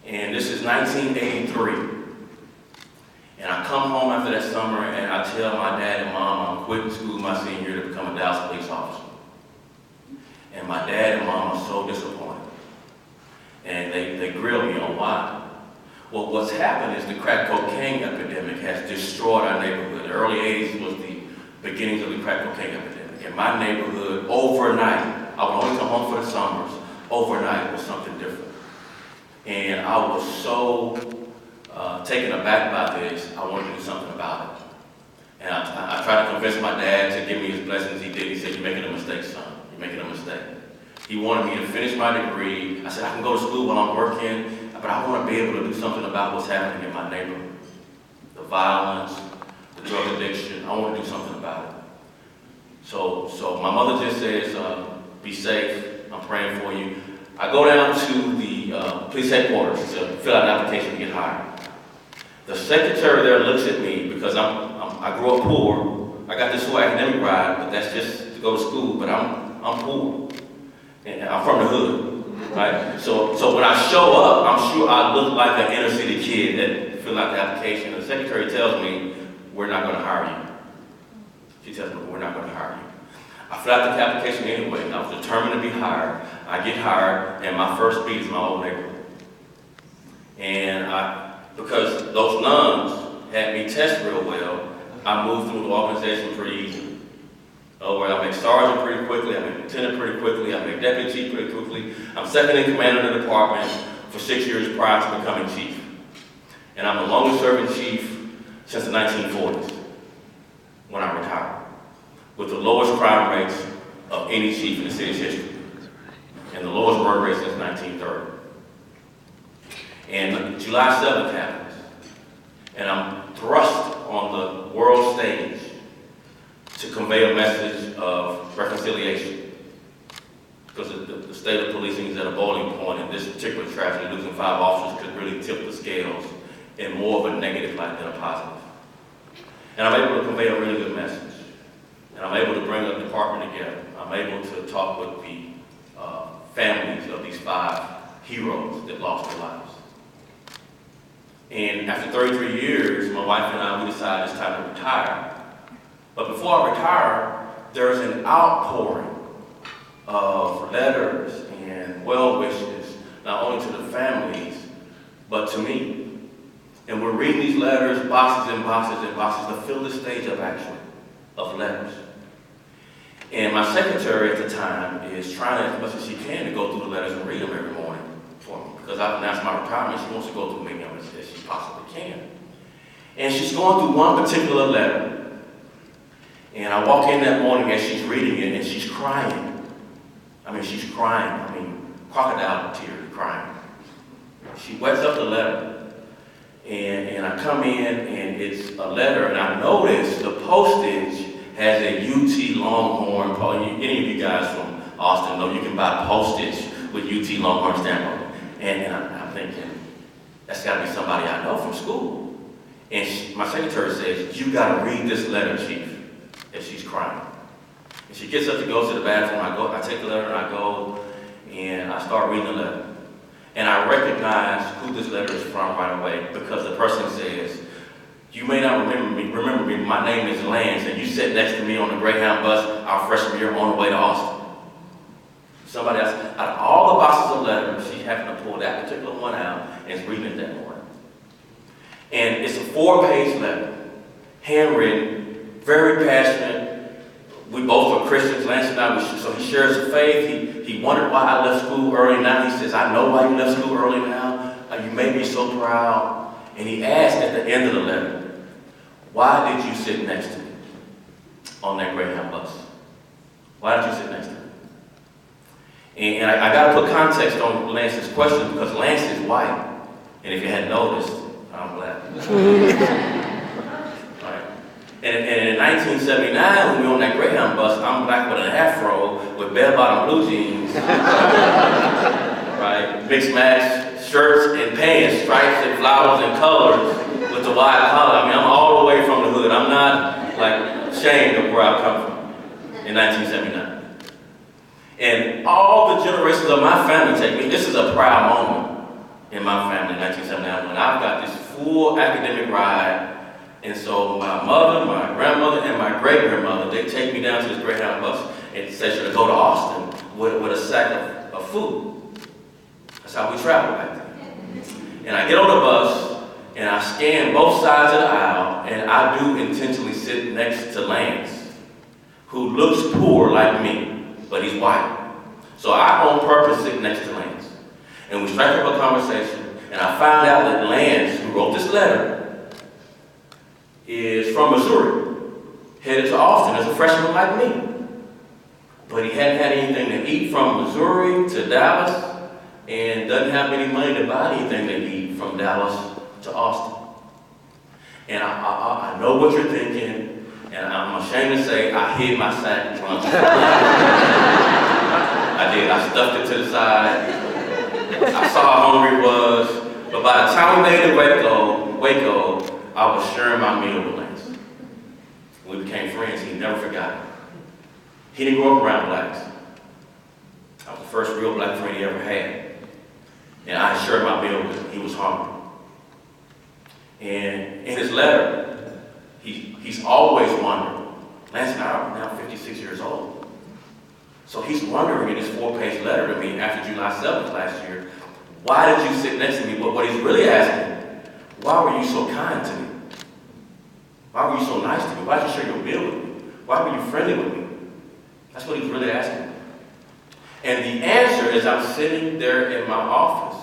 And this is 1983. And I come home after that summer and I tell my dad and mom I'm quitting school my senior year to become a Dallas police officer. And my dad and mom are so disappointed. And they grill me on why. Well, what's happened is the crack cocaine epidemic has destroyed our neighborhood. The early 80s was the beginnings of the crack cocaine epidemic. In my neighborhood, overnight, I would only come home for the summers, overnight was something different. And I was so taken aback by this, I wanted to do something about it. And I tried to convince my dad to give me his blessings. He did. He said, "You're making a mistake, son. You're making a mistake." He wanted me to finish my degree. I said, "I can go to school while I'm working, but I want to be able to do something about what's happening in my neighborhood. The violence, the drug addiction, I want to do something about it." So my mother just says, "Be safe, I'm praying for you." I go down to the police headquarters to fill out an application to get hired. The secretary there looks at me because I grew up poor. I got this whole academic ride, but that's just to go to school, but I'm poor. And I'm from the hood, right? So when I show up, I'm sure I look like an inner city kid that filled out the application. The secretary tells me, "We're not going to hire you." She tells me, "We're not going to hire you." I fill out the application anyway, and I was determined to be hired. I get hired, and my first beat is my old neighborhood. And because those nuns had me test real well, I moved through the organization pretty easily. Where I make sergeant pretty quickly, I make lieutenant pretty quickly, I make deputy chief pretty quickly. I'm second in command of the department for 6 years prior to becoming chief. And I'm the longest serving chief since the 1940s, when I retired, with the lowest crime rates of any chief in the city's history, and the lowest murder rate since 1930. And July 7th happens, and I'm thrust on the world stage to convey a message of reconciliation. Because the state of policing is at a boiling point, and this particular tragedy, losing 5 officers, could really tip the scales in more of a negative light than a positive. And I'm able to convey a really good message. And I'm able to bring the department together. I'm able to talk with the families of these 5 heroes that lost their lives. And after 33 years, my wife and I, we decided it's time to retire. But before I retire, there's an outpouring of letters and well wishes, not only to the families, but to me. And we're reading these letters, boxes and boxes and boxes, to fill the stage up, actually, of letters. And my secretary at the time is trying as much as she can to go through the letters and read them every morning for me. Because I've announced my retirement, she wants to go through many of them as she possibly can. And she's going through one particular letter. And I walk in that morning as she's reading it, and she's crying. I mean, she's crying. I mean, crocodile tears, crying. She wets up the letter. And I come in, and it's a letter, and I notice the postage has a UT Longhorn. Any of you guys from Austin know you can buy postage with UT Longhorn stamp on it. And I'm thinking, that's got to be somebody I know from school. And my secretary says, "You got to read this letter, Chief," as she's crying. And she gets up to go to the bathroom. I take the letter and I go and I start reading the letter. And I recognize who this letter is from right away, because the person says, "You may not remember me, my name is Lance, and you sat next to me on the Greyhound bus our freshman year on the way to Austin." Somebody else, out of all the boxes of letters, she happened to pull that particular one out and is reading it that morning. And it's a 4-page letter, handwritten, very passionate. We both are Christians, Lance and I, so he shares the faith. He wondered why I left school early. Now he says, "I know why you left school early now. You made me so proud." And he asked at the end of the letter, "Why did you sit next to me on that Greyhound bus? Why did you sit next to me?" And I got to put context on Lance's question, because Lance is white. And if you hadn't noticed, I'm black. Right. And in 1979, when we were on that Greyhound bus, I'm black with an afro, with bell-bottom blue jeans, right? Mixed match shirts and pants, stripes and flowers and colors, with the wide collar. I mean, I'm all the way from the hood. I'm not ashamed of where I've come from in 1979. And all the generations of my family take me. This is a proud moment in my family in 1979 when I've got this full academic ride. And so my mother, my grandmother, and my great-grandmother, they take me down to this Greyhound bus and say, should I go to Austin with a sack of food? That's how we traveled back then. And I get on the bus, and I scan both sides of the aisle, and I do intentionally sit next to Lance, who looks poor like me, but he's white. So I on purpose sit next to Lance. And we strike up a conversation, and I found out that Lance, who wrote this letter, is from Missouri, headed to Austin as a freshman like me. But he hadn't had anything to eat from Missouri to Dallas, and doesn't have any money to buy anything to eat from Dallas to Austin. And I know what you're thinking, and I'm ashamed to say I hid my sack trunk. I did. I stuffed it to the side. I saw how hungry he was, but by the time we made it to Waco, I was sharing my meal with Lance. We became friends. He never forgot it. He didn't grow up around blacks. I was the first real black friend he ever had. And I shared my meal with him. He was hungry. And in his letter, he's always wondering. Lance and I are now 56 years old. So he's wondering in his 4-page letter to me after July 7th last year, why did you sit next to me? But what he's really asking, why were you so kind to me? Why were you so nice to me? Why did you share your meal with me? Why were you friendly with me? That's what he's really asking. And the answer is I'm sitting there in my office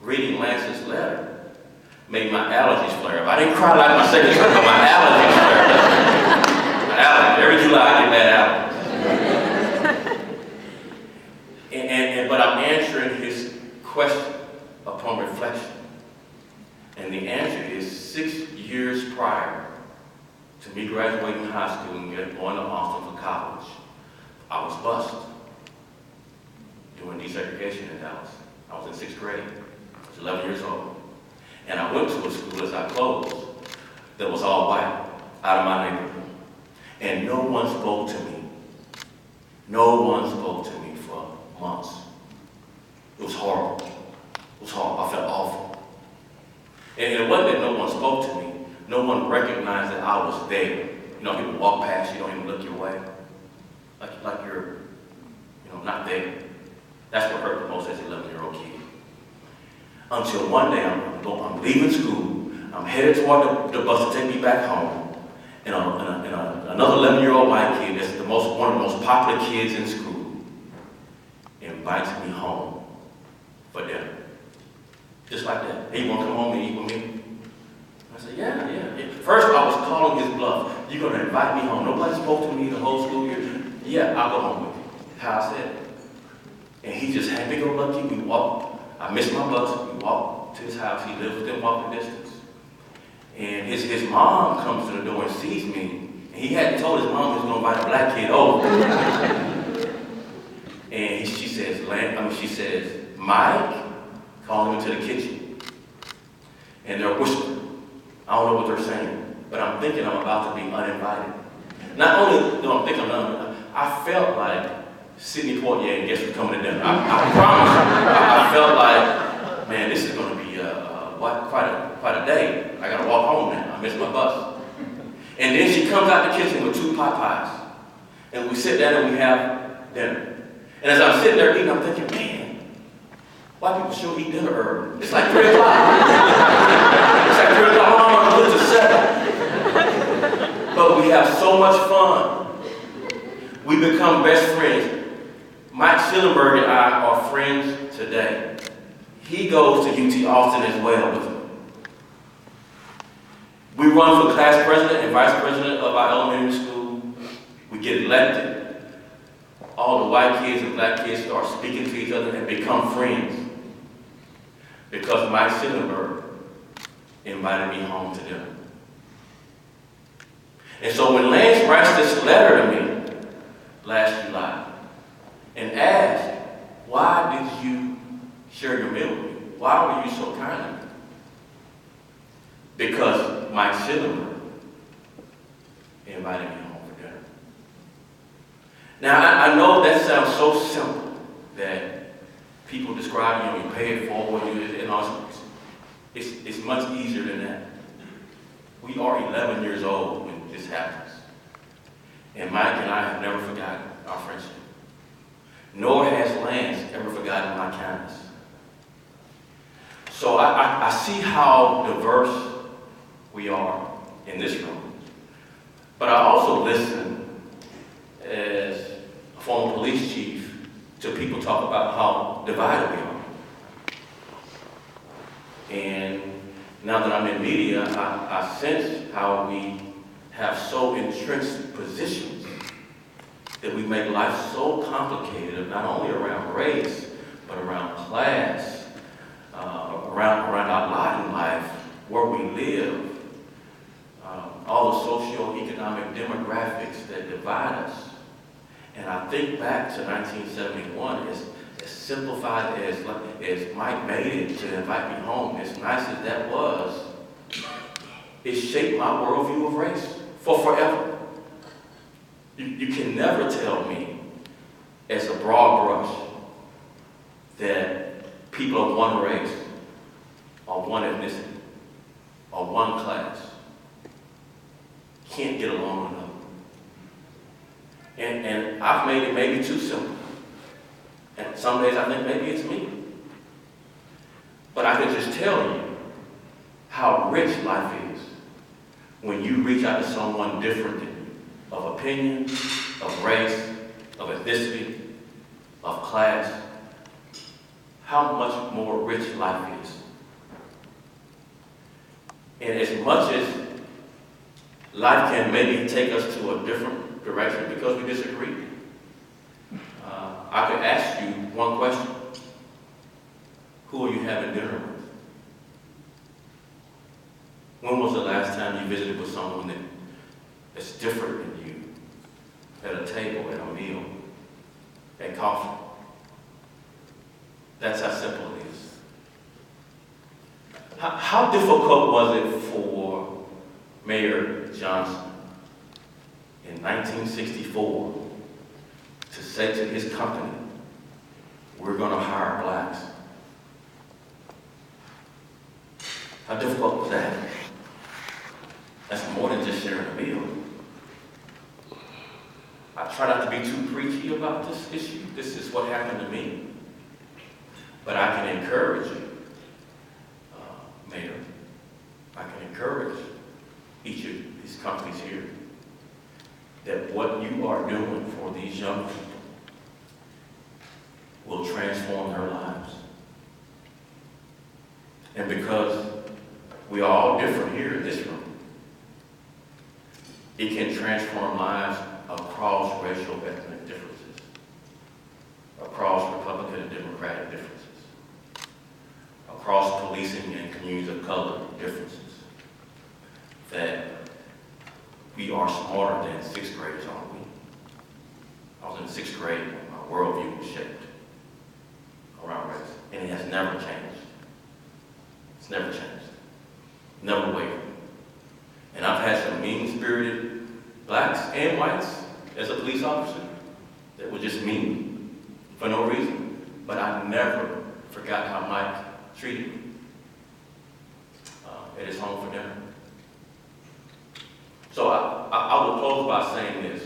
reading Lance's letter made my allergies flare up. I didn't cry like my secretary, but my allergies flared up. My allergies. Every July I get bad allergies. But I'm answering his question upon reflection. And the answer is 6 years prior to me graduating high school and going to Austin for college, I was bused doing desegregation in Dallas. I was in 6th grade. I was 11 years old. And I went to a school as I closed that was all white, out of my neighborhood. And no one spoke to me. No one spoke to me for months. It was horrible. It was horrible. I felt awful. And it wasn't that no one spoke to me. No one recognized that I was there. You know, people walk past you, don't even look your way. Like you're, not there. That's what hurt the most as an 11-year-old kid. Until one day I'm leaving school, I'm headed toward the bus to take me back home, and another 11-year-old white kid that's one of the most popular kids in school invites me home for dinner. Just like that. Hey, you want to come home and eat with me? I said, yeah. First, I was calling his bluff. You're going to invite me home. Nobody spoke to me the whole school year. Yeah, I'll go home with you. How I said. And he just happy-go-lucky. We walked. I missed my bus. We walked to his house. He lives within walking distance. And his mom comes to the door and sees me. And he hadn't told his mom he was going to invite a black kid over. And she says, Mike, call him into the kitchen. And they're whispering. I don't know what they're saying, but I'm thinking I'm about to be uninvited. Not only do I think I'm uninvited, I felt like Sidney Poitier and guess who's coming to dinner. I promise you. I felt like, man, this is going to be quite a day. I got to walk home now. I missed my bus. And then she comes out the kitchen with 2 pot pies. And we sit down and we have dinner. And as I'm sitting there eating, I'm thinking, man, white people sure eat dinner early. It's like 3 o'clock. It's like 3 o'clock. My mama lives at 7. But we have so much fun. We become best friends. Mike Schillenberg and I are friends today. He goes to UT Austin as well with me. We run for class president and vice president of our elementary school. We get elected. All the white kids and black kids start speaking to each other and become friends. Because Mike Schillenberg invited me home to dinner. And so when Lance writes this letter to me last July and asks, why did you share your meal with me? Why were you so kind to me? Because Mike Schillenberg invited me home for dinner. Now, I know that sounds so simple that people describe, you pay it forward, and all It's much easier than that. We are 11 years old when this happens. And Mike and I have never forgotten our friendship. Nor has Lance ever forgotten my kindness. So I see how diverse we are in this room. But I also listen as a former police chief to people talk about how divided we are. And now that I'm in media, I sense how we have so entrenched positions that we make life so complicated, not only around race, but around class, around our lot in life, where we live, all the socio-economic demographics that divide us. And I think back to 1971, as simplified as Mike made it to invite me home, as nice as that was, it shaped my worldview of race for forever. You can never tell me, as a broad brush, that people of one race, or one ethnicity, or one class can't get along with another. And I've made it maybe too simple. And some days I think maybe it's me. But I can just tell you how rich life is when you reach out to someone different than you, of opinion, of race, of ethnicity, of class. How much more rich life is. And as much as life can maybe take us to a different direction because we disagree, I could ask you one question. Who are you having dinner with? When was the last time you visited with someone that's different than you? At a table, at a meal, at coffee. That's how simple it is. How difficult was it for Mayor Johnson in 1964 to say to his company, we're going to hire blacks? How difficult was that? That's more than just sharing a meal. I try not to be too preachy about this issue. This is what happened to me. But I can encourage you, Mayor. I can encourage each of these companies here that what you are doing for these young people will transform their lives. And because we are all different here in this room, it can transform lives across racial ethnic differences, across Republican and Democratic differences, across policing and communities of color differences, that we are smarter than sixth graders, aren't we? I was in the sixth grade when my worldview was shaped around race, and it has never changed. It's never changed. Never wavered. And I've had some mean-spirited blacks and whites as a police officer that were just mean for no reason. But I never forgot how Mike treated me at his home for dinner. So I will close by saying this.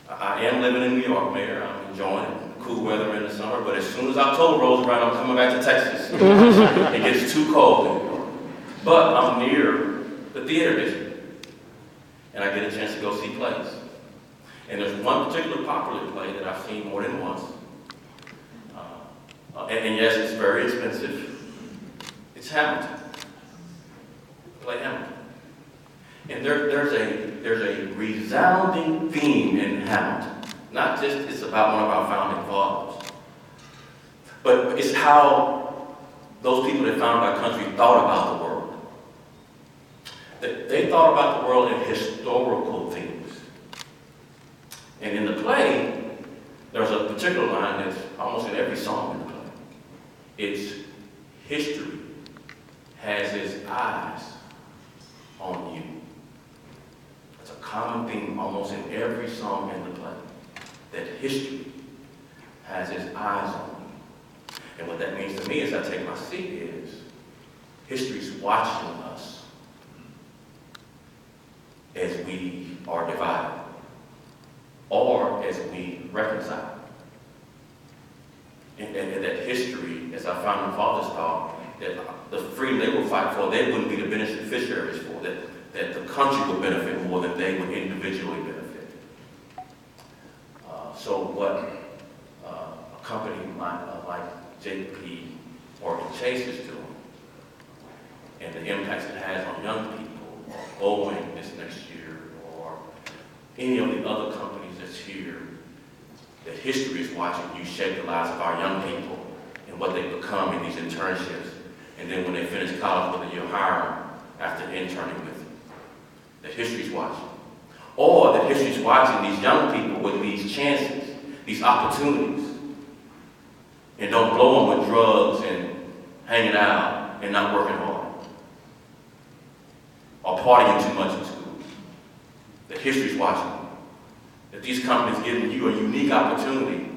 I am living in New York, Mayor. I'm enjoying it. Cool weather in the summer, but as soon as October rolls around, I'm coming back to Texas. It gets too cold in New York. But I'm near the theater district, and I get a chance to go see plays. And there's one particular popular play that I've seen more than once. And yes, it's very expensive. It's Hamilton. Play Hamilton. And there's a resounding theme in Hamilton. Not just it's about one of our founding fathers, but it's how those people that founded our country thought about the world. They thought about the world in historical themes. And in the play, there's a particular line that's almost in every song in the play. It's history has its eyes on you. It's a common theme almost in every song in the play, that history has its eyes on you. And what that means to me as I take my seat is History's watching us as we are divided or as we reconcile. And that history, as our founding fathers taught, that the freedom they will fight for, they wouldn't be the beneficiaries for, that the country would benefit more than they would individually benefit. So what a company like JP Morgan Chase is doing, and the impacts it has on young people, or Boeing this next year, or any of the other companies that's here, that history is watching you shape the lives of our young people and what they become in these internships. And then when they finish college, whether you hire them after interning with you. That history's watching. Or that history's watching these young people with these chances, these opportunities, and don't blow them with drugs and hanging out and not working hard. Or partying too much in school. That history's watching. That these companies giving you a unique opportunity